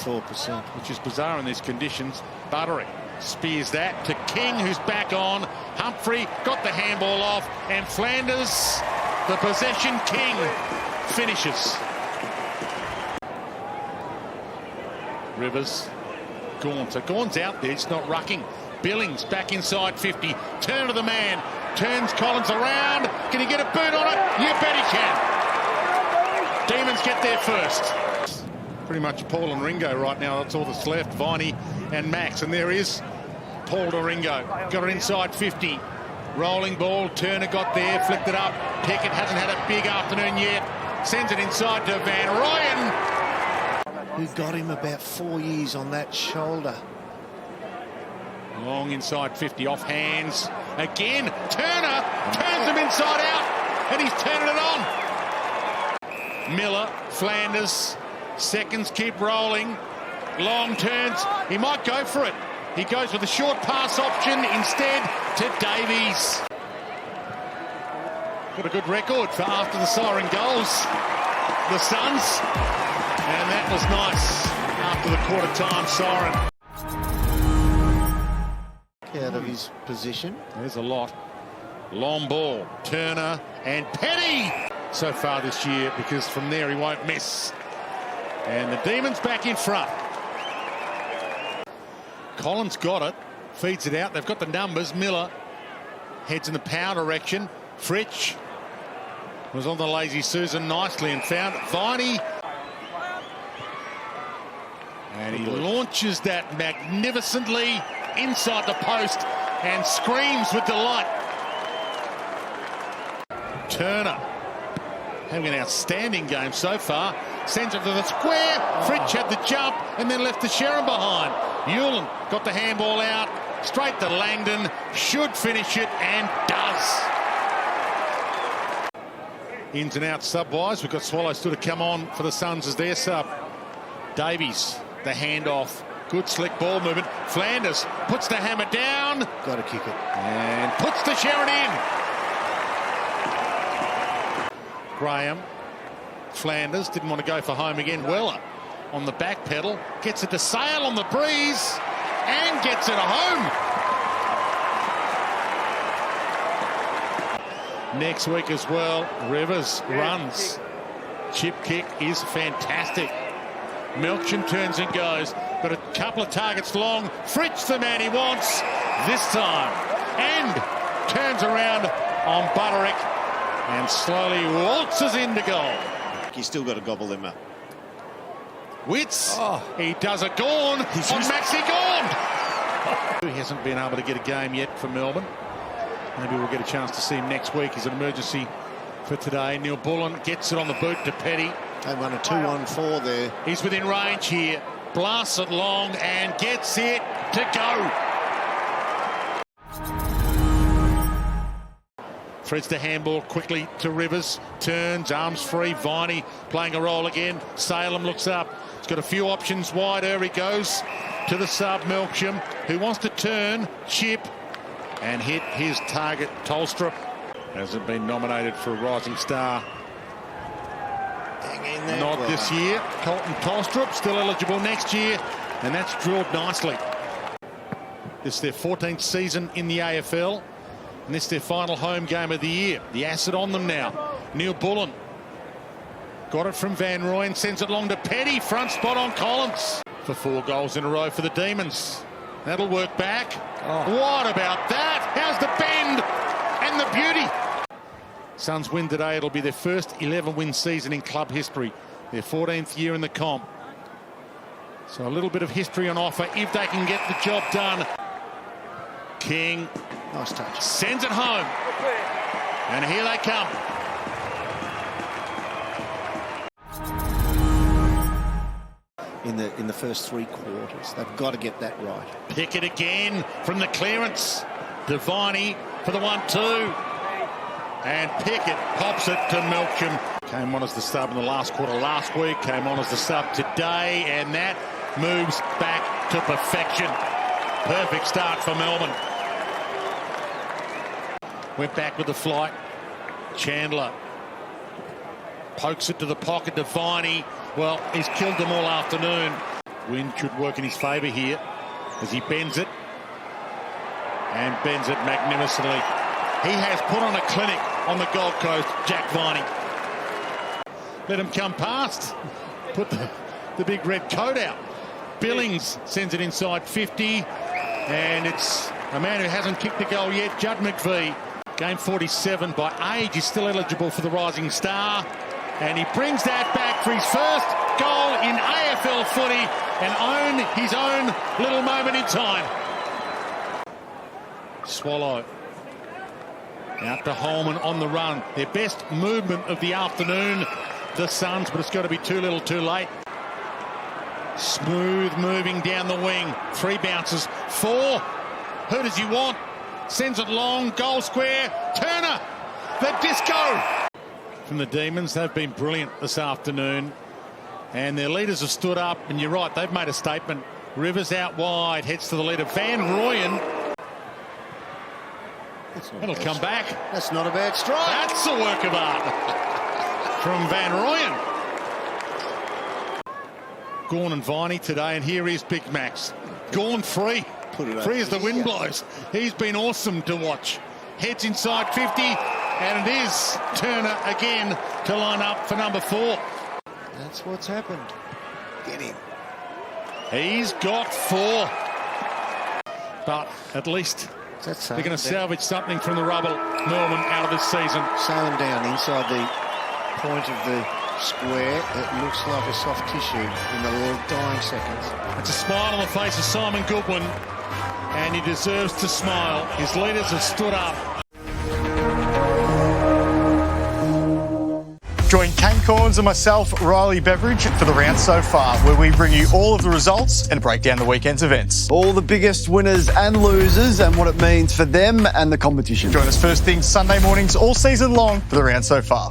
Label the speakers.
Speaker 1: 84%.
Speaker 2: Which is bizarre in these conditions. Butterick spears that to King, who's back on. Humphrey got the handball off, and Flanders, the possession king, finishes. Rivers, Gawn. So Gawn's out there, it's not rucking. Billings back inside 50. Turn to the man. Turns Collins around. Can he get a boot on it? You bet he can. Demons get there first. Pretty much Paul and Ringo right now. That's all that's left. Viney and Max. And there is Paul to Ringo. Got it inside 50. Rolling ball. Turner got there. Flicked it up. Pickett hasn't had a big afternoon yet. Sends it inside to Van Rooyen,
Speaker 1: who got him about 4 years on that shoulder.
Speaker 2: Long inside 50, off hands. Again, Turner turns him inside out, and he's turning it on. Miller, Flanders, seconds keep rolling. Long turns, he might go for it. He goes with a short pass option instead to Davies. Got a good record for after the siren goals, the Suns. And that was nice after the quarter-time siren.
Speaker 1: Out of his position.
Speaker 2: There's a lot. Long ball, Turner and Petty so far this year, because from there he won't miss. And the Demons back in front. Collins got it, feeds it out. They've got the numbers. Miller heads in the power direction. Fritsch was on the lazy Susan nicely and found Viney. And he launches that magnificently inside the post and screams with delight. Turner having an outstanding game so far. Sends it to the square. Fritsch had the jump and then left the Sharon behind. Hewlin got the handball out. Straight to Langdon. Should finish it and does. Ins and outs sub-wise. We've got Swallow still to come on for the Suns as their sub. Davies, the handoff. Good slick ball movement. Flanders puts the hammer down.
Speaker 1: Got to kick it.
Speaker 2: And puts the Sharon in. Graham. Flanders didn't want to go for home again. Weller on the back pedal. Gets it to Sale on the breeze. And gets it home. Next week as well, Rivers runs. Chip kick is fantastic. Melksham turns and goes. Got a couple of targets long. Fritsch, the man he wants this time. And turns around on Butterick and slowly waltzes into goal.
Speaker 1: You still got to gobble them up.
Speaker 2: Wits, he does a Gawn on Maxi Gawn. He hasn't been able to get a game yet for Melbourne. Maybe we'll get a chance to see him next week. He's an emergency for today. Neil Bullen gets it on the boot to Petty.
Speaker 1: They won a 2-1-4 there.
Speaker 2: He's within range here. Blasts it long and gets it to go. Threads the handball quickly to Rivers. Turns, arms free. Viney playing a role again. Salem looks up. He's got a few options wider. He goes to the sub, Melksham, who wants to turn, chip, and hit his target, Tolstrup. Hasn't been nominated for a Rising Star. Not this year. Colton Tolstrup still eligible next year, and that's drilled nicely. This is their 14th season in the AFL, and this is their final home game of the year. The acid on them now. Neil Bullen got it from Van Rooyen, sends it long to Petty, front spot on Collins for 4 goals in a row for the Demons. That'll work back. What about that? How's the bend and the beauty? Suns win today. It'll be their first 11-win season in club history. Their 14th year in the comp. So a little bit of history on offer if they can get the job done. King.
Speaker 1: Nice touch.
Speaker 2: Sends it home. And here they come.
Speaker 1: In the first 3 quarters. They've got to get that right.
Speaker 2: Pickett again from the clearance. Deviney for the 1-2. And Pickett pops it to Melksham. Came on as the sub in the last quarter last week. Came on as the sub today. And that moves back to perfection. Perfect start for Melbourne. Went back with the flight. Chandler pokes it to the pocket to Viney. Well, he's killed them all afternoon. Wind could work in his favour here as he bends it. And bends it magnificently. He has put on a clinic on the Gold Coast, Jack Viney. Let him come past. Put the big red coat out. Billings sends it inside 50. And it's a man who hasn't kicked the goal yet, Judd McVie. Game 47 by age. He's still eligible for the Rising Star. And he brings that back for his first goal in AFL footy and own his own little moment in time. Swallow. Out to Holman on the run. Their best movement of the afternoon, the Suns, but it's got to be too little too late. Smooth moving down the wing. 3 bounces. 4. Who does he want? Sends it long. Goal square. Turner. The disco. From the Demons, they've been brilliant this afternoon. And their leaders have stood up. And you're right, they've made a statement. Rivers out wide. Heads to the leader. Van Rooyen. It'll come back.
Speaker 1: That's not a bad strike.
Speaker 2: That's a work of art from Van Rooyen. Gawn and Viney today, and here is Big Max. Gawn free. Free as the wind blows. He's been awesome to watch. Heads inside 50, and it is Turner again to line up for number 4.
Speaker 1: That's what's happened. Get him.
Speaker 2: He's got 4. But at least they're going to salvage something from the rubble, Melbourne, out of this season.
Speaker 1: Sailing down inside the point of the square. It looks like a soft tissue in the little dying seconds.
Speaker 2: It's a smile on the face of Simon Goodwin, and he deserves to smile. His leaders have stood up.
Speaker 3: Join Kane Corns and myself, Riley Beveridge, for the round so far, where we bring you all of the results and break down the weekend's events.
Speaker 4: All the biggest winners and losers and what it means for them and the competition.
Speaker 3: Join us first thing Sunday mornings all season long for the round so far.